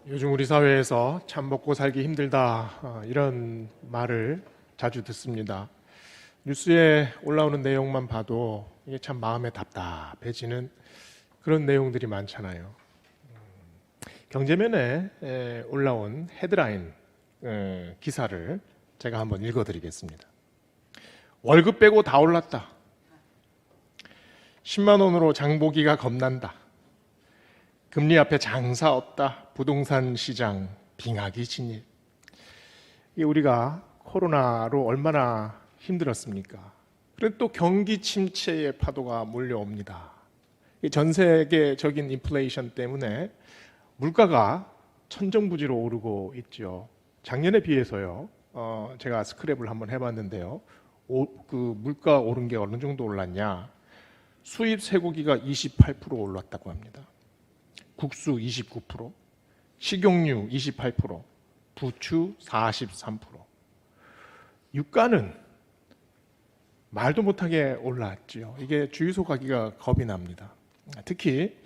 요즘 우리 사회에서 참 먹고 살기 힘들다 이런 말을 자주 듣습니다. 뉴스에 올라오는 내용만 봐도 이게 참 마음에 답답해지는 그런 내용들이 많잖아요. 경제면에 올라온 헤드라인 기사를 제가 한번 읽어드리겠습니다. 월급 빼고 다 올랐다. 10만 원으로 장보기가 겁난다. 금리 앞에 장사 없다. 부동산 시장 빙하기 진일. 이게 우리가 코로나로 얼마나 힘들었습니까? 그런데 또 경기 침체의 파도가 몰려옵니다. 전 세계적인 인플레이션 때문에 물가가 천정부지로 오르고 있죠. 작년에 비해서요. 제가 스크랩을 한번 해봤는데요. 그 물가 오른 게 어느 정도 올랐냐? 수입 쇠고기가 28% 올랐다고 합니다. 국수 29%, 식용유 28%, 부추 43%. 유가는 말도 못하게 올랐죠. 이게 주유소 가기가 겁이 납니다. 특히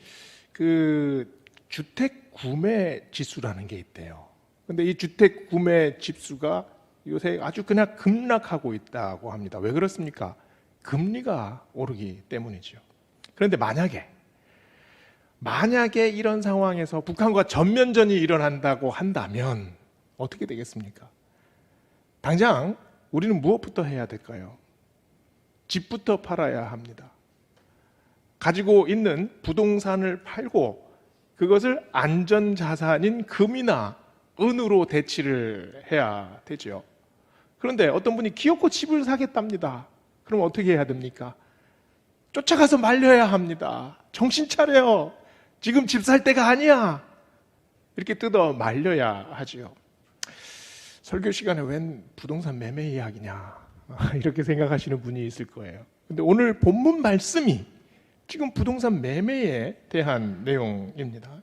그 주택 구매 지수라는 게 있대요. 근데 이 주택 구매 지수가 요새 아주 그냥 급락하고 있다고 합니다. 왜 그렇습니까? 금리가 오르기 때문이죠. 그런데 만약에 이런 상황에서 북한과 전면전이 일어난다고 한다면 어떻게 되겠습니까? 당장 우리는 무엇부터 해야 될까요? 집부터 팔아야 합니다. 가지고 있는 부동산을 팔고 그것을 안전자산인 금이나 은으로 대치를 해야 되죠. 그런데 어떤 분이 기어코 집을 사겠답니다. 그럼 어떻게 해야 됩니까? 쫓아가서 말려야 합니다. 정신 차려요. 지금 집 살 때가 아니야. 이렇게 뜯어 말려야 하지요. 설교 시간에 웬 부동산 매매 이야기냐 이렇게 생각하시는 분이 있을 거예요. 근데 오늘 본문 말씀이 지금 부동산 매매에 대한 내용입니다.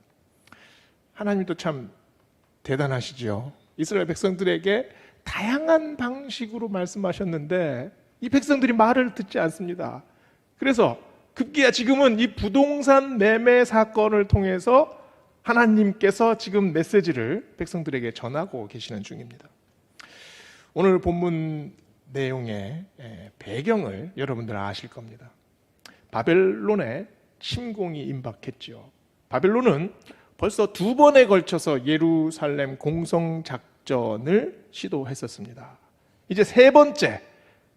하나님도 참 대단하시죠. 이스라엘 백성들에게 다양한 방식으로 말씀하셨는데 이 백성들이 말을 듣지 않습니다. 그래서 급기야 지금은 이 부동산 매매 사건을 통해서 하나님께서 지금 메시지를 백성들에게 전하고 계시는 중입니다. 오늘 본문 내용의 배경을 여러분들 아실 겁니다. 바벨론에 침공이 임박했죠. 바벨론은 벌써 2번에 걸쳐서 예루살렘 공성 작전을 시도했었습니다. 이제 3번째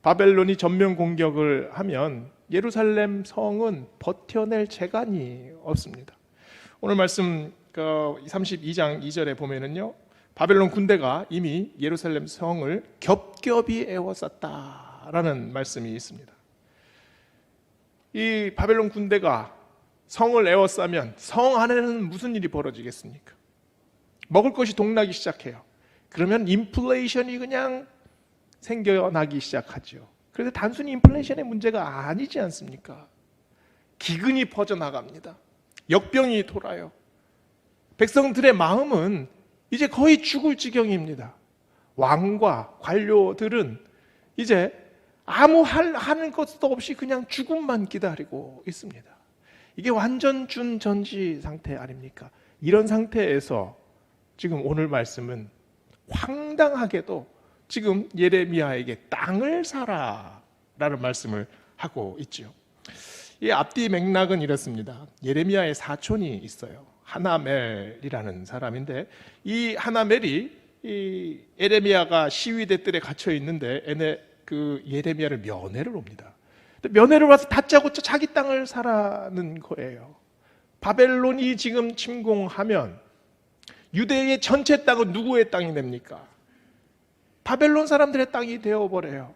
바벨론이 전면 공격을 하면 예루살렘 성은 버텨낼 재간이 없습니다. 오늘 말씀 32장 2절에 보면은요, 바벨론 군대가 이미 예루살렘 성을 겹겹이 에워쌌다라는 말씀이 있습니다. 이 바벨론 군대가 성을 에워싸면 성 안에는 무슨 일이 벌어지겠습니까? 먹을 것이 동나기 시작해요. 그러면 인플레이션이 그냥 생겨나기 시작하죠. 그래서 단순히 인플레이션의 문제가 아니지 않습니까? 기근이 퍼져나갑니다. 역병이 돌아요. 백성들의 마음은 이제 거의 죽을 지경입니다. 왕과 관료들은 이제 아무 하는 것도 없이 그냥 죽음만 기다리고 있습니다. 이게 완전 준전지 상태 아닙니까? 이런 상태에서 지금 오늘 말씀은 황당하게도 지금 예레미야에게 땅을 사라라는 말씀을 하고 있죠. 이 앞뒤 맥락은 이렇습니다. 예레미야의 사촌이 있어요. 하나멜이라는 사람인데 이 하나멜이 이 예레미야가 시위대 뜰에 갇혀 있는데 그 예레미야를 면회를 옵니다. 면회를 와서 다짜고짜 자기 땅을 사라는 거예요. 바벨론이 지금 침공하면 유대의 전체 땅은 누구의 땅이 됩니까? 바벨론 사람들의 땅이 되어버려요.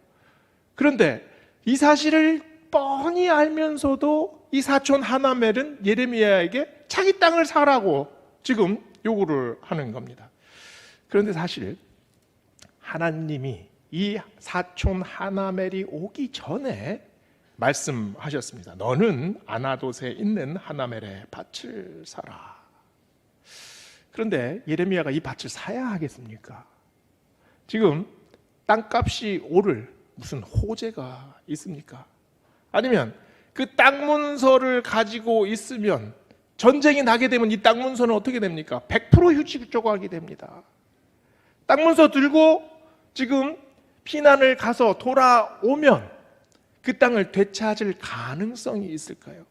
그런데 이 사실을 뻔히 알면서도 이 사촌 하나멜은 예레미야에게 자기 땅을 사라고 지금 요구를 하는 겁니다. 그런데 사실 하나님이 이 사촌 하나멜이 오기 전에 말씀하셨습니다. 너는 아나돗에 있는 하나멜의 밭을 사라. 그런데 예레미야가 이 밭을 사야 하겠습니까? 지금 땅값이 오를 무슨 호재가 있습니까? 아니면 그 땅 문서를 가지고 있으면 전쟁이 나게 되면 이 땅 문서는 어떻게 됩니까? 100% 휴지 조각이 됩니다. 땅 문서 들고 지금 피난을 가서 돌아오면 그 땅을 되찾을 가능성이 있을까요?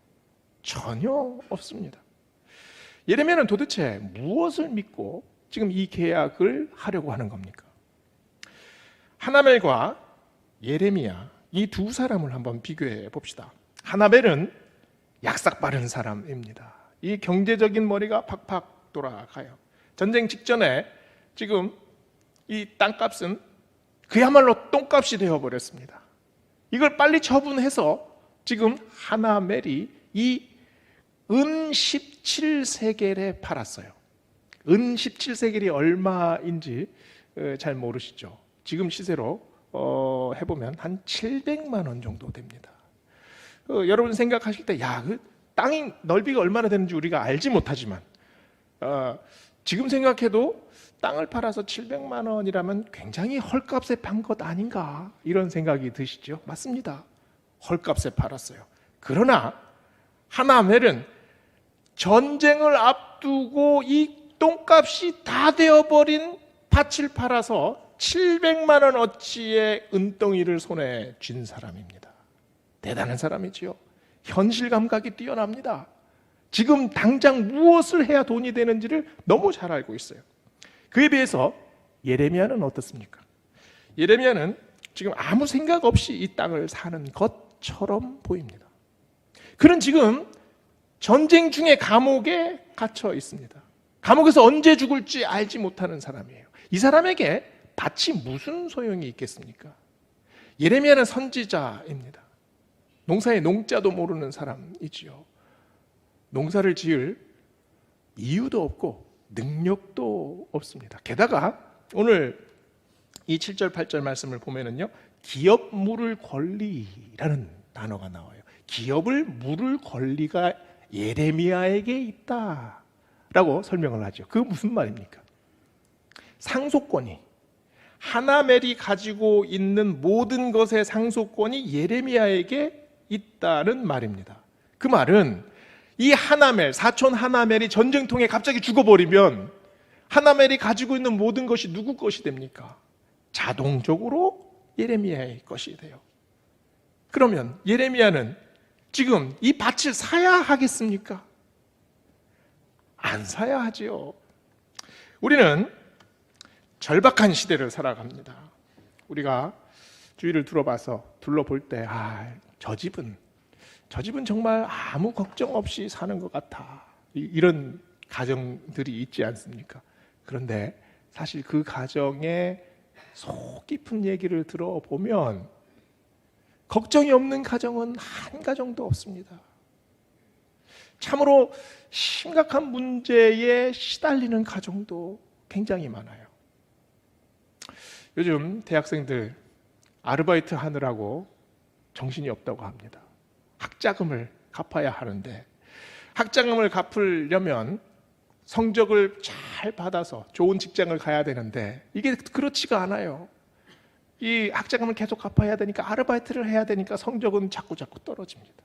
전혀 없습니다. 예레미야는 도대체 무엇을 믿고 지금 이 계약을 하려고 하는 겁니까? 하나멜과 예레미야, 이 두 사람을 한번 비교해 봅시다. 하나멜은 약삭 빠른 사람입니다. 이 경제적인 머리가 팍팍 돌아가요. 전쟁 직전에 지금 이 땅값은 그야말로 똥값이 되어버렸습니다. 이걸 빨리 처분해서 지금 하나멜이 이 은 17세겔에 팔았어요. 은 17세겔이 얼마인지 잘 모르시죠? 지금 시세로 해보면 한 700만 원 정도 됩니다. 여러분 생각하실 때, 그 땅이 넓이가 얼마나 되는지 우리가 알지 못하지만 지금 생각해도 땅을 팔아서 700만 원이라면 굉장히 헐값에 판 것 아닌가, 이런 생각이 드시죠? 맞습니다. 헐값에 팔았어요. 그러나 하나멜은 전쟁을 앞두고 이 똥값이 다 되어버린 밭을 팔아서 700만 원 어치의 은덩이를 손에 쥔 사람입니다. 대단한 사람이지요. 현실 감각이 뛰어납니다. 지금 당장 무엇을 해야 돈이 되는지를 너무 잘 알고 있어요. 그에 비해서 예레미야는 어떻습니까? 예레미야는 지금 아무 생각 없이 이 땅을 사는 것처럼 보입니다. 그는 지금 전쟁 중에 감옥에 갇혀 있습니다. 감옥에서 언제 죽을지 알지 못하는 사람이에요. 이 사람에게 밭이 무슨 소용이 있겠습니까? 예레미야는 선지자입니다. 농사의 농자도 모르는 사람이지요. 농사를 지을 이유도 없고 능력도 없습니다. 게다가 오늘 이 7절 8절 말씀을 보면은요, 기업 물을 권리라는 단어가 나와요. 기업을 물을 권리가 예레미야에게 있다라고 설명을 하죠. 그게 무슨 말입니까? 상속권이, 하나멜이 가지고 있는 모든 것의 상속권이 예레미야에게 있다는 말입니다. 그 말은 이 하나멜, 사촌 하나멜이 전쟁통에 갑자기 죽어버리면 하나멜이 가지고 있는 모든 것이 누구 것이 됩니까? 자동적으로 예레미야의 것이 돼요. 그러면 예레미야는 지금 이 밭을 사야 하겠습니까? 안 사야 하지요. 우리는 절박한 시대를 살아갑니다. 우리가 주위를 둘러볼 때, 저 집은 정말 아무 걱정 없이 사는 것 같아, 이런 가정들이 있지 않습니까? 그런데 사실 그 가정의 속 깊은 얘기를 들어보면 걱정이 없는 가정은 한 가정도 없습니다. 참으로 심각한 문제에 시달리는 가정도 굉장히 많아요. 요즘 대학생들 아르바이트 하느라고 정신이 없다고 합니다. 학자금을 갚아야 하는데, 학자금을 갚으려면 성적을 잘 받아서 좋은 직장을 가야 되는데 이게 그렇지가 않아요. 이 학자금을 계속 갚아야 되니까 아르바이트를 해야 되니까 성적은 자꾸 떨어집니다.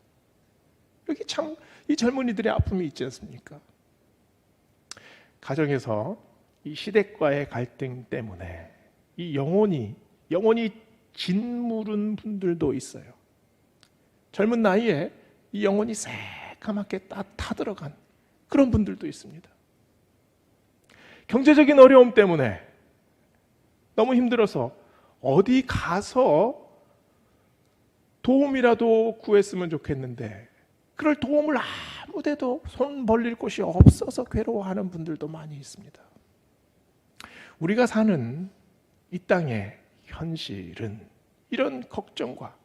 여기 참 이 젊은이들의 아픔이 있지 않습니까? 가정에서 이 시댁과의 갈등 때문에 이 영혼이 짓무른 분들도 있어요. 젊은 나이에 이 영혼이 새까맣게 타들어간 그런 분들도 있습니다. 경제적인 어려움 때문에 너무 힘들어서 어디 가서 도움이라도 구했으면 좋겠는데 그럴 도움을 아무데도 손 벌릴 곳이 없어서 괴로워하는 분들도 많이 있습니다. 우리가 사는 이 땅의 현실은 이런 걱정과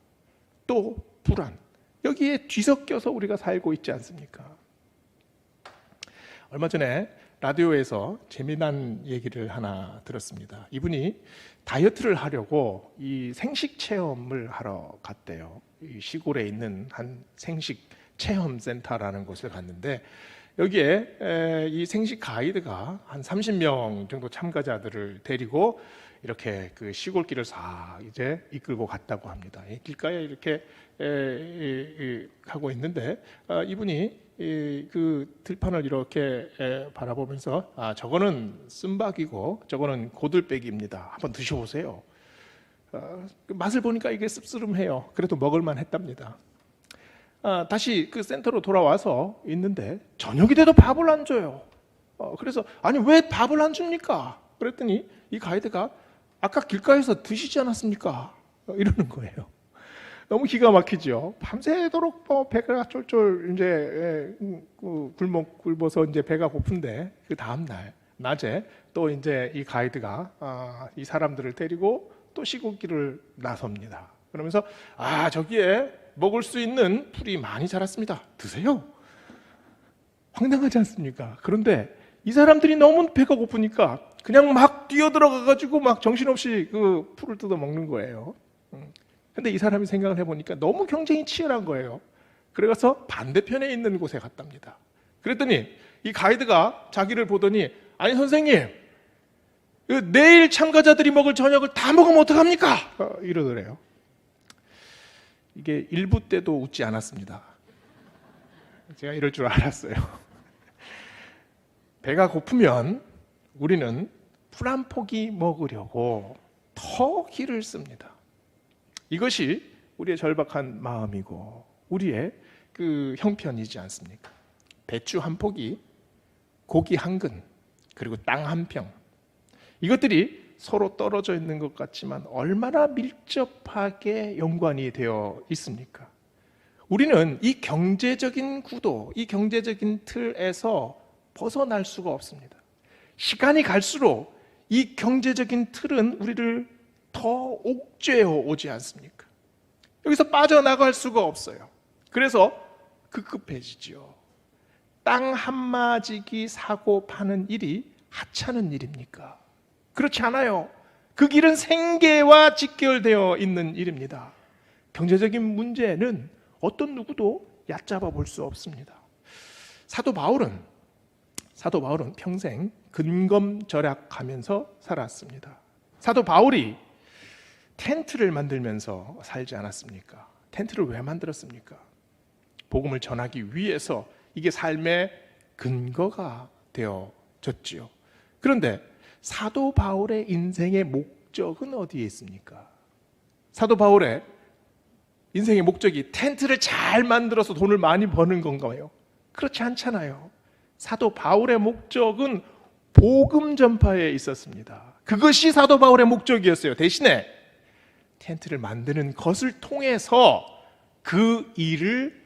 또 불안, 여기에 뒤섞여서 우리가 살고 있지 않습니까? 얼마 전에 라디오에서 재미난 얘기를 하나 들었습니다. 이분이 다이어트를 하려고 이 생식 체험을 하러 갔대요. 이 시골에 있는 한 생식 체험센터라는 곳을 갔는데 여기에 이 생식 가이드가 한 30명 정도 참가자들을 데리고 이렇게 그 시골길을 싹 이제 이끌고 갔다고 합니다. 길가에 이렇게 하고 있는데 이분이 그 들판을 이렇게 바라보면서 저거는 쓴박이고 저거는 고들빼기입니다. 한번 드셔보세요. 그 맛을 보니까 이게 씁쓸해요. 그래도 먹을만 했답니다. 다시 그 센터로 돌아와서 있는데 저녁이 돼도 밥을 안 줘요. 그래서 아니 왜 밥을 안 줍니까? 그랬더니 이 가이드가 아까 길가에서 드시지 않았습니까? 이러는 거예요. 너무 기가 막히죠. 밤새도록 배가 쫄쫄 이제 굶어서 이제 배가 고픈데 그 다음 날 낮에 또 이제 이 가이드가 이 사람들을 데리고 또 시골길을 나섭니다. 그러면서 저기에 먹을 수 있는 풀이 많이 자랐습니다. 드세요. 황당하지 않습니까? 그런데 이 사람들이 너무 배가 고프니까 그냥 막 뛰어들어가 가지고 막 정신없이 그 풀을 뜯어 먹는 거예요. 근데 이 사람이 생각을 해보니까 너무 경쟁이 치열한 거예요. 그래서 반대편에 있는 곳에 갔답니다. 그랬더니 이 가이드가 자기를 보더니 아니 선생님 내일 참가자들이 먹을 저녁을 다 먹으면 어떡합니까? 이러더래요. 이게 1부 때도 웃지 않았습니다. 제가 이럴 줄 알았어요. 배가 고프면 우리는 풀 한 포기 먹으려고 더 기를 씁니다. 이것이 우리의 절박한 마음이고 우리의 그 형편이지 않습니까? 배추 한 포기, 고기 한 근, 그리고 땅 한 평. 이것들이 서로 떨어져 있는 것 같지만 얼마나 밀접하게 연관이 되어 있습니까? 우리는 이 경제적인 구도, 이 경제적인 틀에서 벗어날 수가 없습니다. 시간이 갈수록 이 경제적인 틀은 우리를 더 옥죄어 오지 않습니까? 여기서 빠져나갈 수가 없어요. 그래서 급급해지죠. 땅 한마지기 사고 파는 일이 하찮은 일입니까? 그렇지 않아요. 그 길은 생계와 직결되어 있는 일입니다. 경제적인 문제는 어떤 누구도 얕잡아 볼 수 없습니다. 사도 바울은 평생 근검절약하면서 살았습니다. 사도 바울이 텐트를 만들면서 살지 않았습니까? 텐트를 왜 만들었습니까? 복음을 전하기 위해서 이게 삶의 근거가 되어졌지요. 그런데 사도 바울의 인생의 목적은 어디에 있습니까? 사도 바울의 인생의 목적이 텐트를 잘 만들어서 돈을 많이 버는 건가요? 그렇지 않잖아요. 사도 바울의 목적은 복음 전파에 있었습니다. 그것이 사도 바울의 목적이었어요. 대신에 텐트를 만드는 것을 통해서 그 일을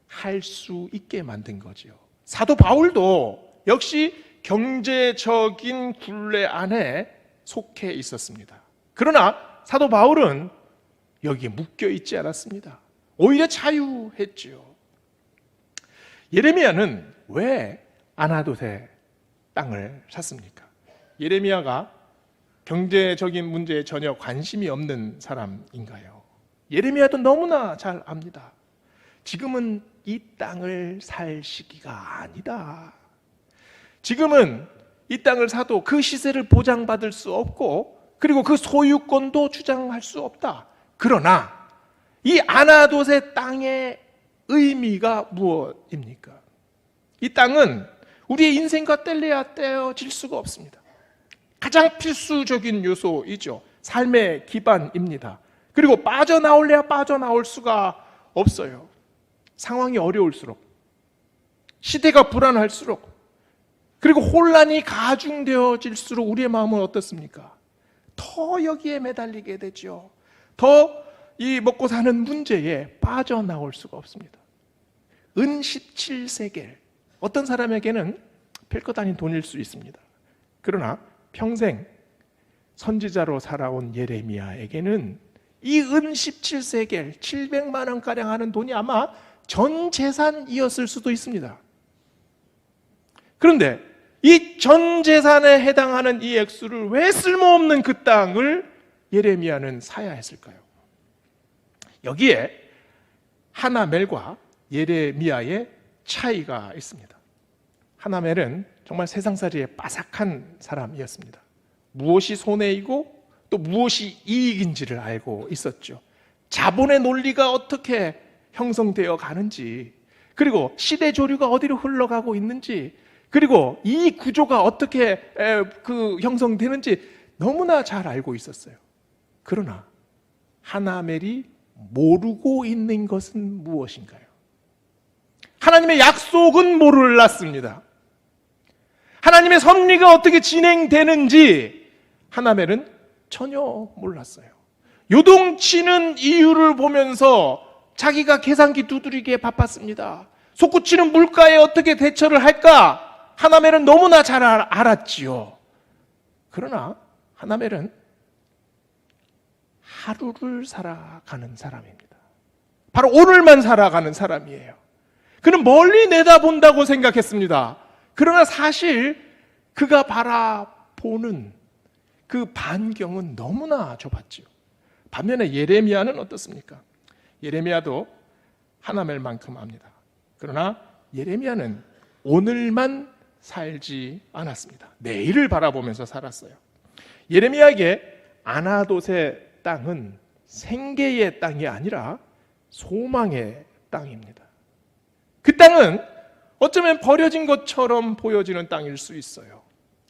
할 수 있게 만든 거죠. 사도 바울도 역시 경제적인 굴레 안에 속해 있었습니다. 그러나 사도 바울은 여기에 묶여 있지 않았습니다. 오히려 자유했지요. 예레미야는 왜 아나돗의 땅을 샀습니까? 예레미야가 경제적인 문제에 전혀 관심이 없는 사람인가요? 예레미야도 너무나 잘 압니다. 지금은 이 땅을 살 시기가 아니다. 지금은 이 땅을 사도 그 시세를 보장받을 수 없고 그리고 그 소유권도 주장할 수 없다. 그러나 이 아나돗의 땅의 의미가 무엇입니까? 이 땅은 우리의 인생과 뗄래야 떼어질 수가 없습니다. 가장 필수적인 요소이죠. 삶의 기반입니다. 그리고 빠져나올래야 빠져나올 수가 없어요. 상황이 어려울수록, 시대가 불안할수록, 그리고 혼란이 가중되어질수록 우리의 마음은 어떻습니까? 더 여기에 매달리게 되죠. 더 이 먹고 사는 문제에 빠져나올 수가 없습니다. 은 17세겔, 어떤 사람에게는 별것 아닌 돈일 수 있습니다. 그러나 평생 선지자로 살아온 예레미야에게는 이 은 17세겔, 700만 원가량 하는 돈이 아마 전 재산이었을 수도 있습니다. 그런데 이 전 재산에 해당하는 이 액수를 왜 쓸모없는 그 땅을 예레미야는 사야 했을까요? 여기에 하나멜과 예레미야의 차이가 있습니다. 하나멜은 정말 세상살이에 빠삭한 사람이었습니다. 무엇이 손해이고 또 무엇이 이익인지를 알고 있었죠. 자본의 논리가 어떻게 형성되어 가는지, 그리고 시대 조류가 어디로 흘러가고 있는지, 그리고 이 구조가 어떻게 형성되는지 너무나 잘 알고 있었어요. 그러나 하나멜이 모르고 있는 것은 무엇인가요? 하나님의 약속은 몰랐습니다. 하나님의 섭리가 어떻게 진행되는지 하나멜은 전혀 몰랐어요. 요동치는 이유를 보면서 자기가 계산기 두드리기에 바빴습니다. 솟구치는 물가에 어떻게 대처를 할까? 하나멜은 너무나 잘 알았지요. 그러나 하나멜은 하루를 살아가는 사람입니다. 바로 오늘만 살아가는 사람이에요. 그는 멀리 내다본다고 생각했습니다. 그러나 사실 그가 바라보는 그 반경은 너무나 좁았지요. 반면에 예레미야는 어떻습니까? 예레미야도 하나멜만큼 압니다. 그러나 예레미야는 오늘만 살지 않았습니다. 내일을 바라보면서 살았어요. 예레미야에게 아나돗의 땅은 생계의 땅이 아니라 소망의 땅입니다. 그 땅은 어쩌면 버려진 것처럼 보여지는 땅일 수 있어요.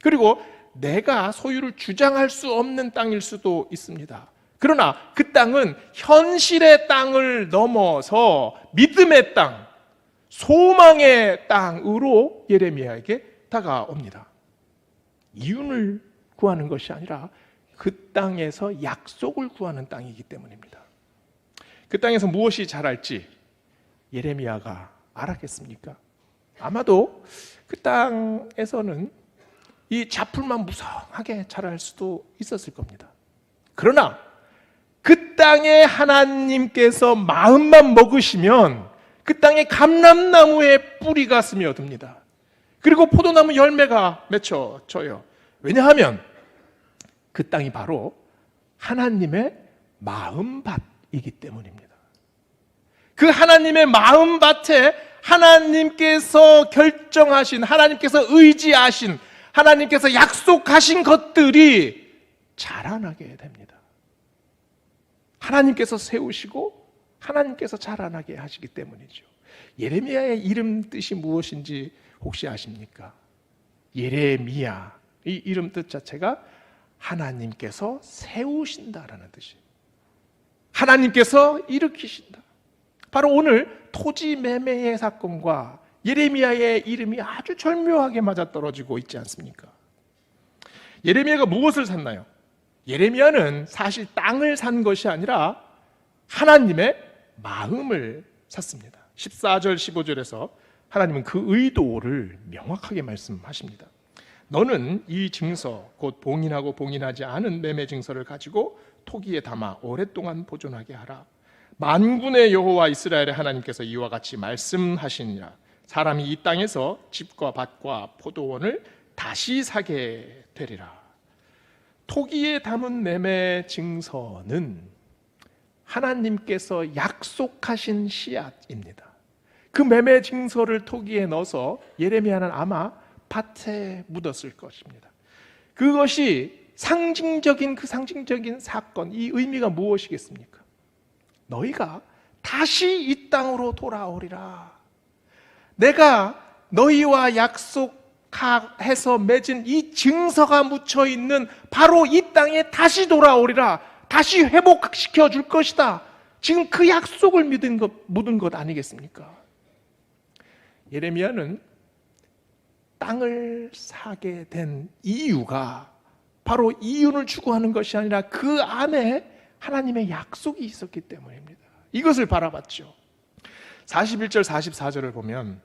그리고 내가 소유를 주장할 수 없는 땅일 수도 있습니다. 그러나 그 땅은 현실의 땅을 넘어서 믿음의 땅, 소망의 땅으로 예레미야에게 다가옵니다. 이윤을 구하는 것이 아니라 그 땅에서 약속을 구하는 땅이기 때문입니다. 그 땅에서 무엇이 자랄지 예레미야가 알았겠습니까? 아마도 그 땅에서는 이 자풀만 무성하게 자랄 수도 있었을 겁니다. 그러나 그 땅에 하나님께서 마음만 먹으시면 그 땅에 감람나무의 뿌리가 스며듭니다. 그리고 포도나무 열매가 맺혀져요. 왜냐하면 그 땅이 바로 하나님의 마음밭이기 때문입니다. 그 하나님의 마음밭에 하나님께서 결정하신, 하나님께서 의지하신, 하나님께서 약속하신 것들이 자라나게 됩니다. 하나님께서 세우시고 하나님께서 자라나게 하시기 때문이죠. 예레미야의 이름 뜻이 무엇인지 혹시 아십니까? 예레미야, 이 이름 뜻 자체가 하나님께서 세우신다라는 뜻이에요. 하나님께서 일으키신다. 바로 오늘 토지 매매의 사건과 예레미야의 이름이 아주 절묘하게 맞아떨어지고 있지 않습니까? 예레미야가 무엇을 샀나요? 예레미야는 사실 땅을 산 것이 아니라 하나님의 마음을 샀습니다. 14절 15절에서 하나님은 그 의도를 명확하게 말씀하십니다. 너는 이 증서 곧 봉인하고 봉인하지 않은 매매 증서를 가지고 토기에 담아 오랫동안 보존하게 하라. 만군의 여호와 이스라엘의 하나님께서 이와 같이 말씀하시니라. 사람이 이 땅에서 집과 밭과 포도원을 다시 사게 되리라. 토기에 담은 매매 증서는 하나님께서 약속하신 씨앗입니다. 그 매매 증서를 토기에 넣어서 예레미야는 아마 밭에 묻었을 것입니다. 그것이 상징적인 사건, 이 의미가 무엇이겠습니까? 너희가 다시 이 땅으로 돌아오리라. 내가 너희와 약속해서 맺은 이 증서가 묻혀 있는 바로 이 땅에 다시 돌아오리라. 다시 회복시켜 줄 것이다. 지금 그 약속을 묻은 것 아니겠습니까? 예레미야는 땅을 사게 된 이유가 바로 이윤을 추구하는 것이 아니라 그 안에 하나님의 약속이 있었기 때문입니다. 이것을 바라봤죠. 41절 44절을 보면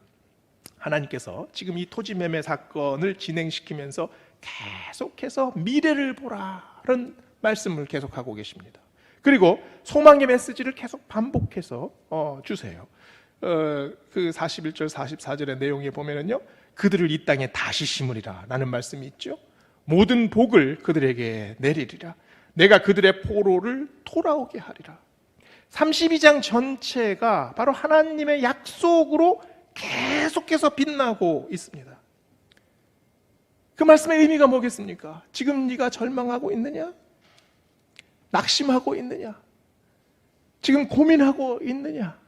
하나님께서 지금 이 토지 매매 사건을 진행시키면서 계속해서 미래를 보라는 말씀을 계속하고 계십니다. 그리고 소망의 메시지를 계속 반복해서 주세요. 그 41절 44절의 내용에 보면은요, 그들을 이 땅에 다시 심으리라 라는 말씀이 있죠. 모든 복을 그들에게 내리리라. 내가 그들의 포로를 돌아오게 하리라. 32장 전체가 바로 하나님의 약속으로 계속해서 빛나고 있습니다. 그 말씀의 의미가 뭐겠습니까? 지금 네가 절망하고 있느냐? 낙심하고 있느냐? 지금 고민하고 있느냐?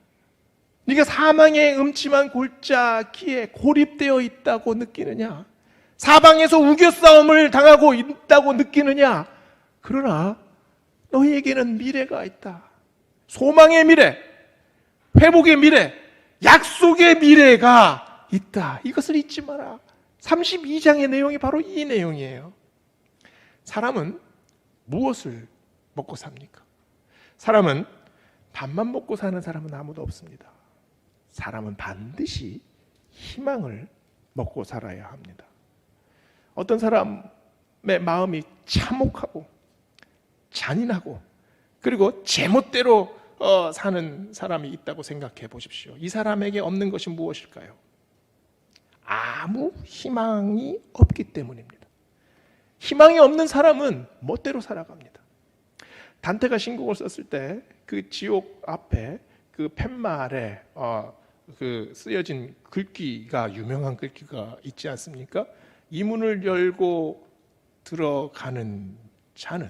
네가 사망의 음침한 골짜기에 고립되어 있다고 느끼느냐? 사방에서 우겨싸움을 당하고 있다고 느끼느냐? 그러나 너희에게는 미래가 있다. 소망의 미래, 회복의 미래, 약속의 미래가 있다. 이것을 잊지 마라. 32장의 내용이 바로 이 내용이에요. 사람은 무엇을 먹고 삽니까? 사람은 밥만 먹고 사는 사람은 아무도 없습니다. 사람은 반드시 희망을 먹고 살아야 합니다. 어떤 사람의 마음이 참혹하고 잔인하고 그리고 제멋대로 사는 사람이 있다고 생각해 보십시오. 이 사람에게 없는 것이 무엇일까요? 아무 희망이 없기 때문입니다. 희망이 없는 사람은 멋대로 살아갑니다. 단테가 신곡을 썼을 때 그 지옥 앞에 그 팻말에 그 쓰여진 글귀가, 유명한 글귀가 있지 않습니까? 이 문을 열고 들어가는 자는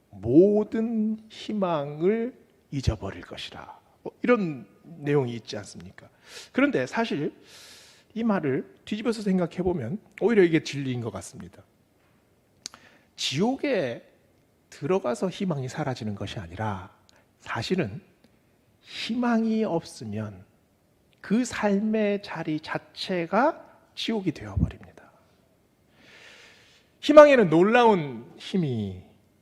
모든 희망을 잊어버릴 것이라, 이런 내용이 있지 않습니까? 그런데 사실 이 말을 뒤집어서 생각해 보면 오히려 이게 진리인 것 같습니다. 지옥에 들어가서 희망이 사라지는 것이 아니라 사실은 희망이 없으면 그 삶의 자리 자체가 지옥이 되어버립니다. 희망에는 놀라운 힘이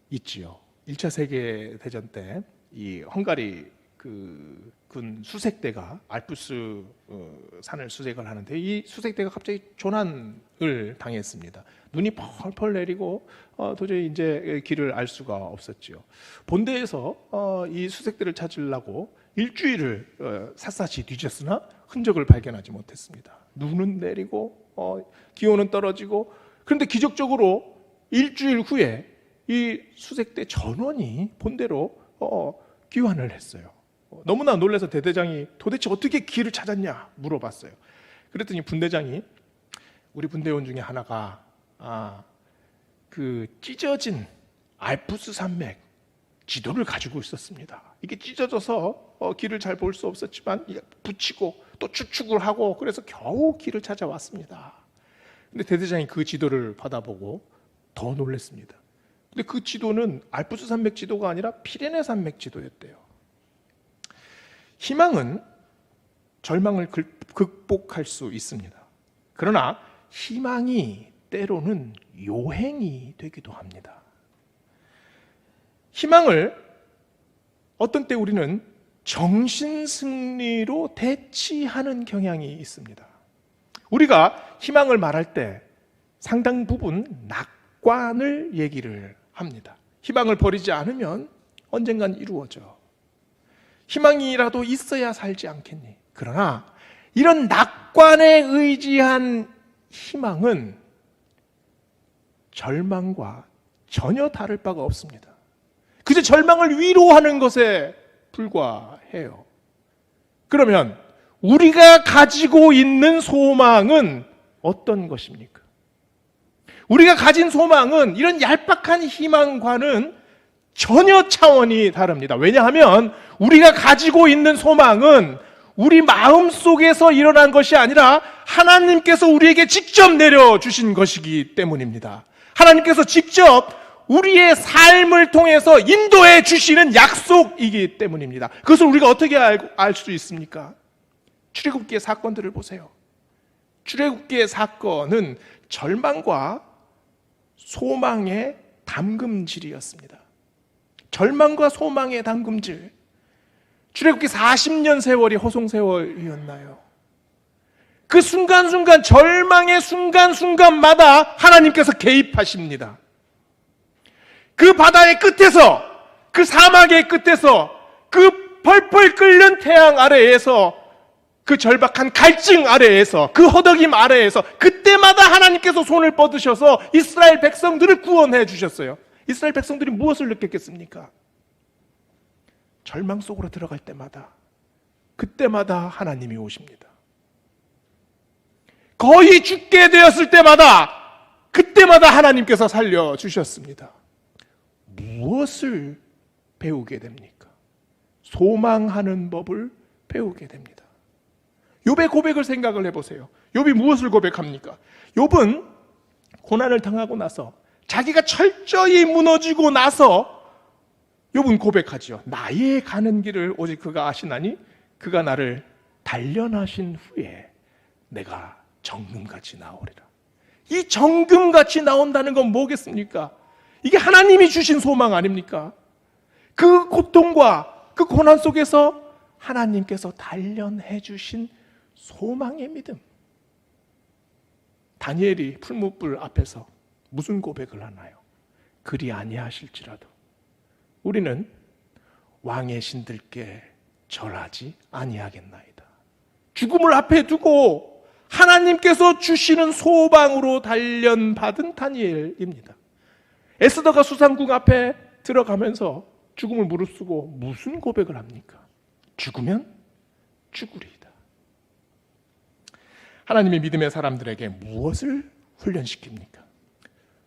있지요. 1차 세계대전 때 이 헝가리 군 수색대가 알프스 산을 수색을 하는데 이 수색대가 갑자기 조난을 당했습니다. 눈이 펄펄 내리고 도저히 이제 길을 알 수가 없었지요. 본대에서 이 수색대를 찾으려고 일주일을 샅샅이 뒤졌으나 흔적을 발견하지 못했습니다. 눈은 내리고 기온은 떨어지고, 그런데 기적적으로 일주일 후에 이 수색대 전원이 본대로 귀환을 했어요. 너무나 놀라서 대대장이 도대체 어떻게 길을 찾았냐 물어봤어요. 그랬더니 분대장이 우리 분대원 중에 하나가 그 찢어진 알프스 산맥 지도를 가지고 있었습니다. 이게 찢어져서 길을 잘 볼 수 없었지만 붙이고 또 추측을 하고 그래서 겨우 길을 찾아왔습니다. 근데 대대장이 그 지도를 받아보고 더 놀랐습니다. 근데 그 지도는 알프스 산맥 지도가 아니라 피레네 산맥 지도였대요. 희망은 절망을 극복할 수 있습니다. 그러나 희망이 때로는 요행이 되기도 합니다. 희망을 어떤 때 우리는 정신승리로 대치하는 경향이 있습니다. 우리가 희망을 말할 때 상당 부분 낙관을 얘기를 합니다. 희망을 버리지 않으면 언젠간 이루어져. 희망이라도 있어야 살지 않겠니? 그러나 이런 낙관에 의지한 희망은 절망과 전혀 다를 바가 없습니다. 그저 절망을 위로하는 것에 불과해요. 그러면 우리가 가지고 있는 소망은 어떤 것입니까? 우리가 가진 소망은 이런 얄팍한 희망과는 전혀 차원이 다릅니다. 왜냐하면 우리가 가지고 있는 소망은 우리 마음속에서 일어난 것이 아니라 하나님께서 우리에게 직접 내려주신 것이기 때문입니다. 하나님께서 직접 우리의 삶을 통해서 인도해 주시는 약속이기 때문입니다. 그것을 우리가 어떻게 알 수 있습니까? 출애굽기의 사건들을 보세요. 출애굽기의 사건은 절망과 소망의 담금질이었습니다. 절망과 소망의 담금질. 출애굽기 40년 세월이 허송세월이었나요? 그 순간순간, 절망의 순간순간마다 하나님께서 개입하십니다. 그 바다의 끝에서, 그 사막의 끝에서, 그 펄펄 끓는 태양 아래에서, 그 절박한 갈증 아래에서, 그 허덕임 아래에서 그때마다 하나님께서 손을 뻗으셔서 이스라엘 백성들을 구원해 주셨어요. 이스라엘 백성들이 무엇을 느꼈겠습니까? 절망 속으로 들어갈 때마다, 그때마다 하나님이 오십니다. 거의 죽게 되었을 때마다, 그때마다 하나님께서 살려주셨습니다. 무엇을 배우게 됩니까? 소망하는 법을 배우게 됩니다. 욥의 고백을 생각을 해보세요. 욥이 무엇을 고백합니까? 욥은 고난을 당하고 나서 자기가 철저히 무너지고 나서 욥은 고백하지요. 나의 가는 길을 오직 그가 아시나니 그가 나를 단련하신 후에 내가 정금같이 나오리라. 이 정금같이 나온다는 건 뭐겠습니까? 이게 하나님이 주신 소망 아닙니까? 그 고통과 그 고난 속에서 하나님께서 단련해 주신 소망의 믿음. 다니엘이 풀무불 앞에서 무슨 고백을 하나요? 그리 아니하실지라도 우리는 왕의 신들께 절하지 아니하겠나이다. 죽음을 앞에 두고 하나님께서 주시는 소망으로 단련받은 다니엘입니다. 에스더가 수상궁 앞에 들어가면서 죽음을 무릅쓰고 무슨 고백을 합니까? 죽으면 죽으리이다. 하나님이 믿음의 사람들에게 무엇을 훈련시킵니까?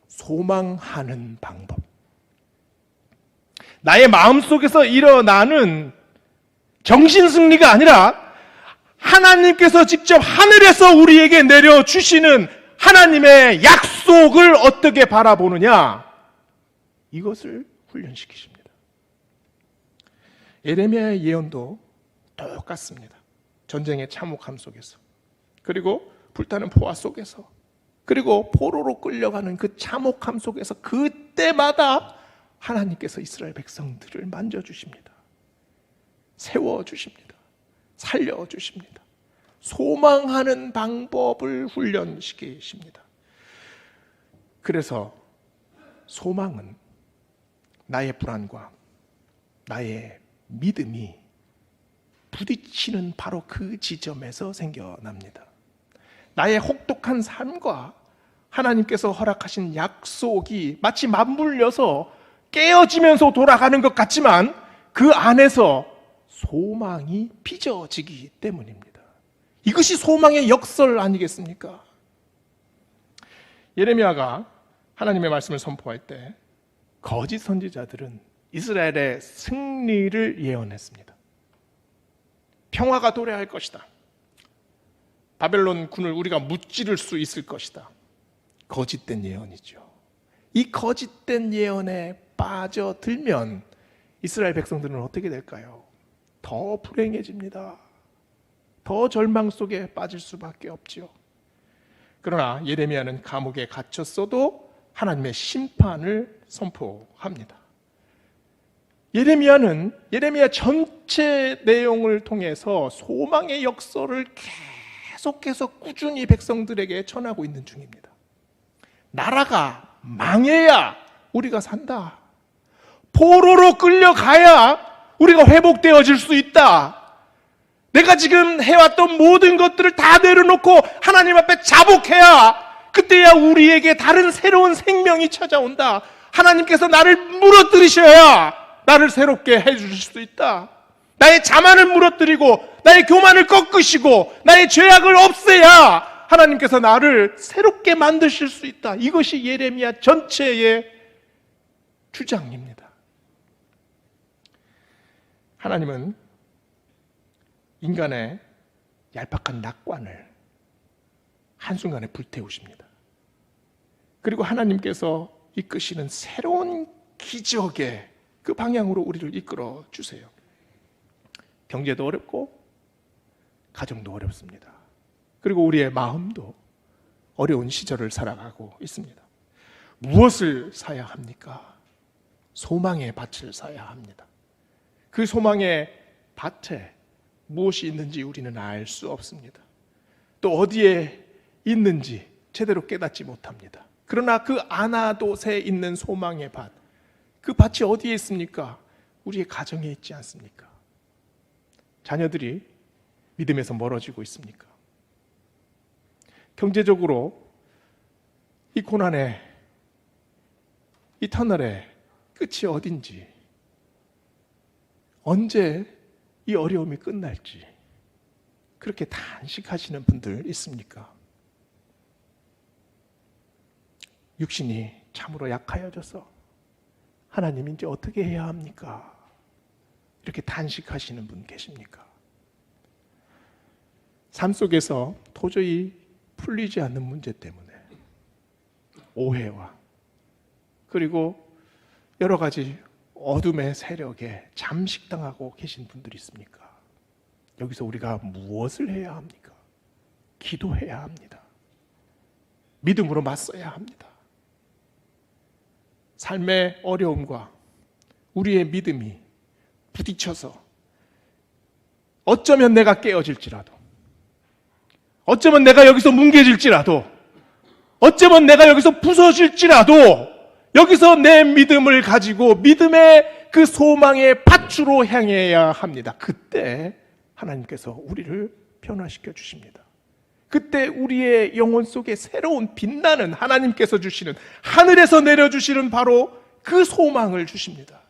소망하는 방법. 나의 마음속에서 일어나는 정신승리가 아니라 하나님께서 직접 하늘에서 우리에게 내려주시는 하나님의 약속을 어떻게 바라보느냐, 이것을 훈련시키십니다. 예레미야의 예언도 똑같습니다. 전쟁의 참혹함 속에서, 그리고 불타는 포화 속에서, 그리고 포로로 끌려가는 그 참혹함 속에서 그때마다 하나님께서 이스라엘 백성들을 만져주십니다. 세워주십니다. 살려주십니다. 소망하는 방법을 훈련시키십니다. 그래서 소망은 나의 불안과 나의 믿음이 부딪히는 바로 그 지점에서 생겨납니다. 나의 혹독한 삶과 하나님께서 허락하신 약속이 마치 맞물려서 깨어지면서 돌아가는 것 같지만 그 안에서 소망이 빚어지기 때문입니다. 이것이 소망의 역설 아니겠습니까? 예레미야가 하나님의 말씀을 선포할 때 거짓 선지자들은 이스라엘의 승리를 예언했습니다. 평화가 도래할 것이다. 바벨론 군을 우리가 무찌를 수 있을 것이다. 거짓된 예언이죠. 이 거짓된 예언에 빠져들면 이스라엘 백성들은 어떻게 될까요? 더 불행해집니다. 더 절망 속에 빠질 수밖에 없지요. 그러나 예레미야는 감옥에 갇혔어도 하나님의 심판을 선포합니다. 예레미야 전체 내용을 통해서 소망의 역설을 계속해서 꾸준히 백성들에게 전하고 있는 중입니다. 나라가 망해야 우리가 산다. 포로로 끌려가야 우리가 회복되어질 수 있다. 내가 지금 해왔던 모든 것들을 다 내려놓고 하나님 앞에 자복해야 그때야 우리에게 다른 새로운 생명이 찾아온다. 하나님께서 나를 무너뜨리셔야 나를 새롭게 해주실 수 있다. 나의 자만을 무너뜨리고 나의 교만을 꺾으시고 나의 죄악을 없애야 하나님께서 나를 새롭게 만드실 수 있다. 이것이 예레미야 전체의 주장입니다. 하나님은 인간의 얄팍한 낙관을 한순간에 불태우십니다. 그리고 하나님께서 이끄시는 새로운 기적의 그 방향으로 우리를 이끌어 주세요. 경제도 어렵고 가정도 어렵습니다. 그리고 우리의 마음도 어려운 시절을 살아가고 있습니다. 무엇을 사야 합니까? 소망의 밭을 사야 합니다. 그 소망의 밭에 무엇이 있는지 우리는 알 수 없습니다. 또 어디에 있는지 제대로 깨닫지 못합니다. 그러나 그 아나돗에 있는 소망의 밭, 그 밭이 어디에 있습니까? 우리의 가정에 있지 않습니까? 자녀들이 믿음에서 멀어지고 있습니까? 경제적으로 이 고난의 이 터널의 끝이 어딘지, 언제 이 어려움이 끝날지 그렇게 단식하시는 분들 있습니까? 육신이 참으로 약하여져서 하나님 이제 어떻게 해야 합니까? 이렇게 단식하시는 분 계십니까? 삶 속에서 도저히 풀리지 않는 문제 때문에 오해와 그리고 여러 가지 어둠의 세력에 잠식당하고 계신 분들이 있습니까? 여기서 우리가 무엇을 해야 합니까? 기도해야 합니다. 믿음으로 맞서야 합니다. 삶의 어려움과 우리의 믿음이 부딪혀서 어쩌면 내가 깨어질지라도, 어쩌면 내가 여기서 뭉개질지라도, 어쩌면 내가 여기서 부서질지라도 여기서 내 믿음을 가지고 믿음의 그 소망의 밭으로 향해야 합니다. 그때 하나님께서 우리를 변화시켜 주십니다. 그때 우리의 영혼 속에 새로운 빛나는 하나님께서 주시는, 하늘에서 내려주시는 바로 그 소망을 주십니다.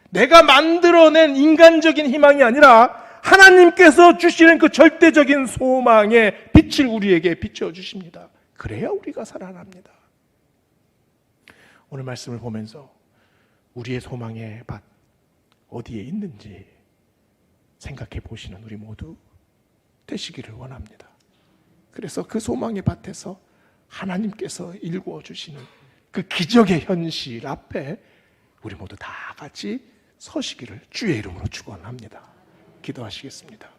내가 만들어낸 인간적인 희망이 아니라 하나님께서 주시는 그 절대적인 소망의 빛을 우리에게 비춰주십니다. 그래야 우리가 살아납니다. 오늘 말씀을 보면서 우리의 소망의 밭 어디에 있는지 생각해 보시는 우리 모두 되시기를 원합니다. 그래서 그 소망의 밭에서 하나님께서 일구어 주시는 그 기적의 현실 앞에 우리 모두 다 같이 서시기를 주의 이름으로 축원합니다. 기도하시겠습니다.